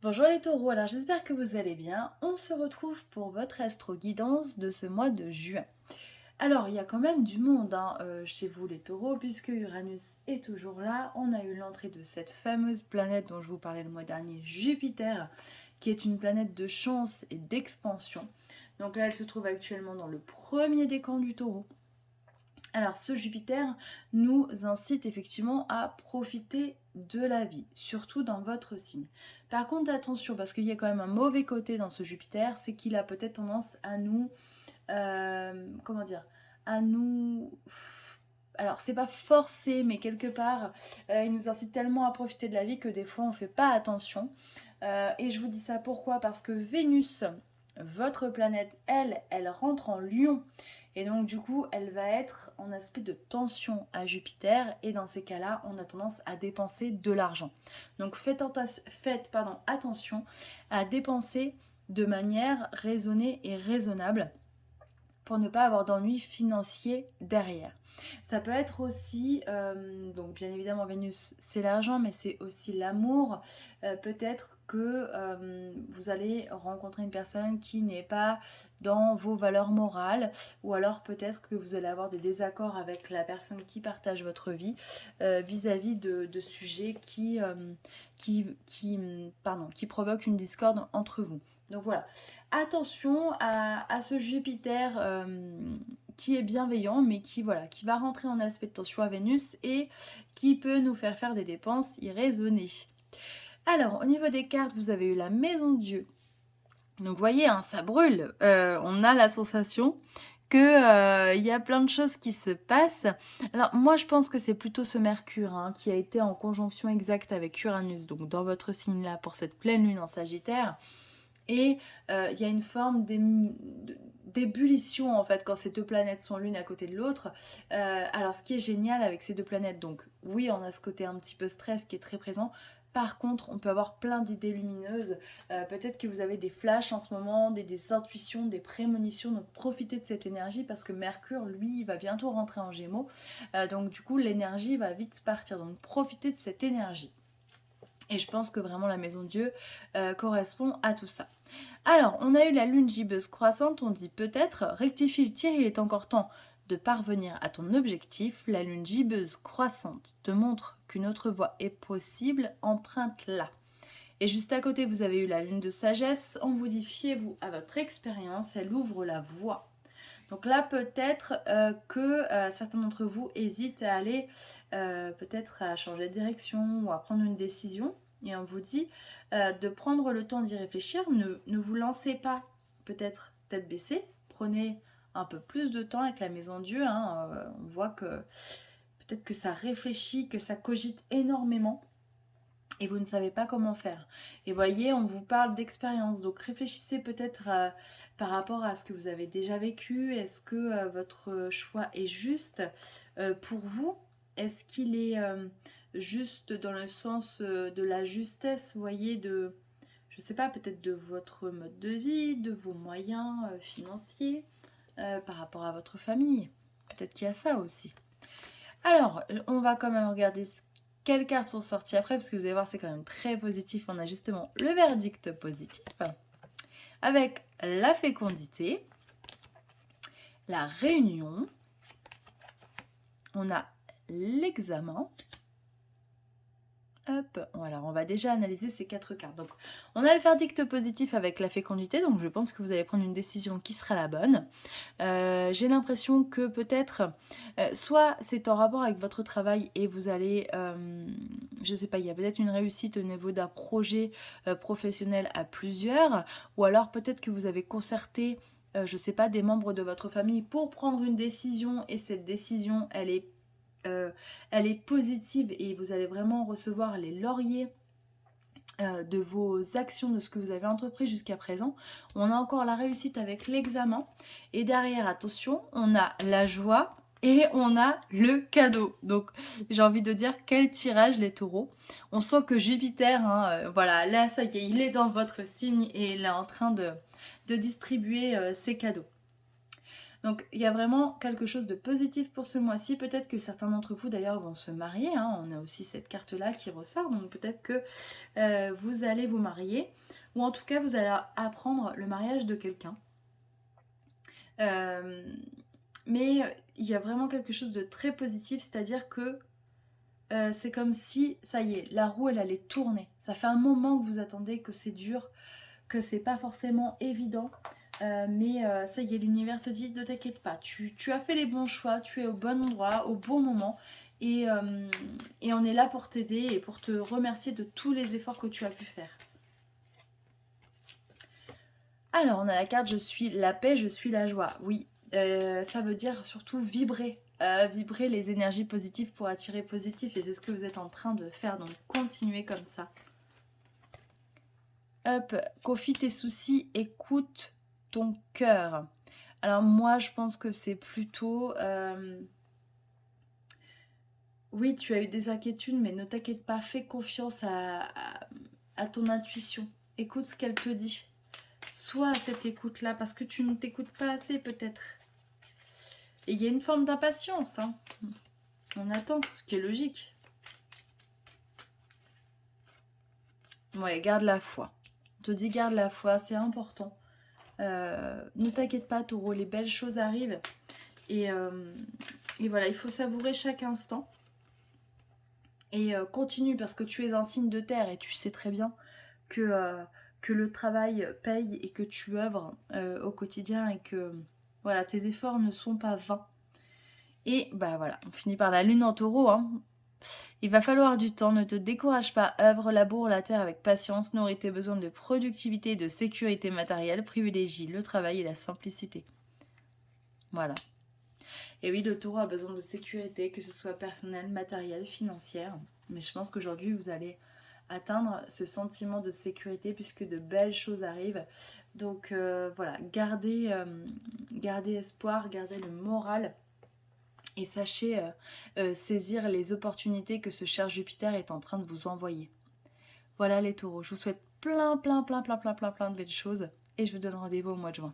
Bonjour les taureaux, alors j'espère que vous allez bien. On se retrouve pour votre astro-guidance de ce mois de juin. Alors il y a quand même du monde chez vous les taureaux, puisque Uranus est toujours là. On a eu l'entrée de cette fameuse planète dont je vous parlais le mois dernier, Jupiter, qui est une planète de chance et d'expansion. Donc là elle se trouve actuellement dans le premier décan du taureau. Alors ce Jupiter nous incite effectivement à profiter de la vie, surtout dans votre signe. Par contre attention, parce qu'il y a quand même un mauvais côté dans ce Jupiter, c'est qu'il a peut-être tendance à nous... comment dire à nous... Alors c'est pas forcé, mais quelque part, il nous incite tellement à profiter de la vie que des fois on fait pas attention. Et je vous dis ça pourquoi? Parce que Vénus, votre planète, elle rentre en Lion. Et donc du coup, elle va être en aspect de tension à Jupiter. Et dans ces cas-là, on a tendance à dépenser de l'argent. Donc attention à dépenser de manière raisonnée et raisonnable pour ne pas avoir d'ennuis financiers derrière. Ça peut être aussi, donc bien évidemment Vénus c'est l'argent, mais c'est aussi l'amour. Peut-être que vous allez rencontrer une personne qui n'est pas dans vos valeurs morales, ou alors peut-être que vous allez avoir des désaccords avec la personne qui partage votre vie vis-à-vis de sujets qui provoquent une discorde entre vous. Donc voilà, attention à ce Jupiter qui est bienveillant, mais qui va rentrer en aspect de tension à Vénus et qui peut nous faire des dépenses irraisonnées. Alors, au niveau des cartes, vous avez eu la Maison de Dieu. Donc, vous voyez, hein, ça brûle. On a la sensation que y a plein de choses qui se passent. Alors, moi, je pense que c'est plutôt ce Mercure qui a été en conjonction exacte avec Uranus, donc dans votre signe là, pour cette pleine lune en Sagittaire. Et il y a une forme d'ébullition en fait quand ces deux planètes sont l'une à côté de l'autre. Alors ce qui est génial avec ces deux planètes, donc oui on a ce côté un petit peu stress qui est très présent. Par contre, on peut avoir plein d'idées lumineuses. Peut-être que vous avez des flashs en ce moment, des intuitions, des prémonitions. Donc profitez de cette énergie parce que Mercure, lui, va bientôt rentrer en Gémeaux. Donc du coup, l'énergie va vite partir. Donc profitez de cette énergie. Et je pense que vraiment la Maison de Dieu correspond à tout ça. Alors, on a eu la lune gibbeuse croissante, on dit peut-être, rectifie le tir, il est encore temps de parvenir à ton objectif. La lune gibbeuse croissante te montre qu'une autre voie est possible, emprunte-la. Et juste à côté, vous avez eu la lune de sagesse, on vous dit fiez-vous à votre expérience, elle ouvre la voie. Donc là, peut-être que certains d'entre vous hésitent à aller, peut-être à changer de direction ou à prendre une décision. Et on vous dit de prendre le temps d'y réfléchir. Ne vous lancez pas peut-être tête baissée. Prenez un peu plus de temps avec la Maison de Dieu. On voit que peut-être que ça réfléchit, que ça cogite énormément et vous ne savez pas comment faire. Et voyez, on vous parle d'expérience, donc réfléchissez peut-être par rapport à ce que vous avez déjà vécu. Est-ce que votre choix est juste pour vous? Est-ce qu'il est juste dans le sens de la justesse, voyez, je sais pas, peut-être de votre mode de vie, de vos moyens financiers, par rapport à votre famille? Peut-être qu'il y a ça aussi. Alors, on va quand même regarder quelles cartes sont sorties après, parce que vous allez voir, c'est quand même très positif. On a justement le verdict positif, avec la fécondité, la réunion, on a l'examen. Hop, alors on va déjà analyser ces 4 cartes. Donc, on a le verdict positif avec la fécondité, donc je pense que vous allez prendre une décision qui sera la bonne. J'ai l'impression que peut-être, soit c'est en rapport avec votre travail et vous allez, je sais pas, il y a peut-être une réussite au niveau d'un projet professionnel à plusieurs, ou alors peut-être que vous avez concerté, je sais pas, des membres de votre famille pour prendre une décision et cette décision, euh, elle est positive et vous allez vraiment recevoir les lauriers de vos actions, de ce que vous avez entrepris jusqu'à présent. On a encore la réussite avec l'examen. Et derrière, attention, on a la joie et on a le cadeau. Donc, j'ai envie de dire, quel tirage les taureaux. On sent que Jupiter, voilà, là, ça y est, il est dans votre signe et il est en train de distribuer ses cadeaux. Donc il y a vraiment quelque chose de positif pour ce mois-ci. Peut-être que certains d'entre vous d'ailleurs vont se marier, hein. On a aussi cette carte-là qui ressort, donc peut-être que vous allez vous marier, ou en tout cas vous allez apprendre le mariage de quelqu'un. Euh, mais il y a vraiment quelque chose de très positif, c'est-à-dire que c'est comme si, ça y est, la roue elle allait tourner. Ça fait un moment que vous attendez, que c'est dur, que c'est pas forcément évident. Mais ça y est, l'univers te dit ne t'inquiète pas, tu as fait les bons choix, tu es au bon endroit, au bon moment. Et on est là pour t'aider et pour te remercier de tous les efforts que tu as pu faire. Alors, on a la carte je suis la paix, je suis la joie. Oui, ça veut dire surtout vibrer. Vibrer les énergies positives pour attirer positif. Et c'est ce que vous êtes en train de faire. Donc, continuez comme ça. Hop, confie tes soucis, écoute ton cœur. Alors moi, je pense que c'est plutôt... Oui, tu as eu des inquiétudes, mais ne t'inquiète pas, fais confiance à ton intuition. Écoute ce qu'elle te dit. Sois à cette écoute-là, parce que tu ne t'écoutes pas assez peut-être. Et il y a une forme d'impatience, hein. On attend, ce qui est logique. Ouais, garde la foi. On te dit garde la foi, c'est important. Ne t'inquiète pas, Taureau, les belles choses arrivent. Et voilà, il faut savourer chaque instant. Et continue, parce que tu es un signe de terre et tu sais très bien que le travail paye et que tu œuvres au quotidien et que voilà, tes efforts ne sont pas vains. Et bah voilà, on finit par la lune en taureau, hein. Il va falloir du temps, ne te décourage pas, œuvre, laboure la terre avec patience, nourris tes besoins de productivité et de sécurité matérielle, privilégie le travail et la simplicité. Voilà. Et oui, le taureau a besoin de sécurité, que ce soit personnelle, matérielle, financière. Mais je pense qu'aujourd'hui, vous allez atteindre ce sentiment de sécurité puisque de belles choses arrivent. Donc voilà, gardez espoir, gardez le moral et sachez saisir les opportunités que ce cher Jupiter est en train de vous envoyer. Voilà les taureaux, je vous souhaite plein de belles choses et je vous donne rendez-vous au mois de juin.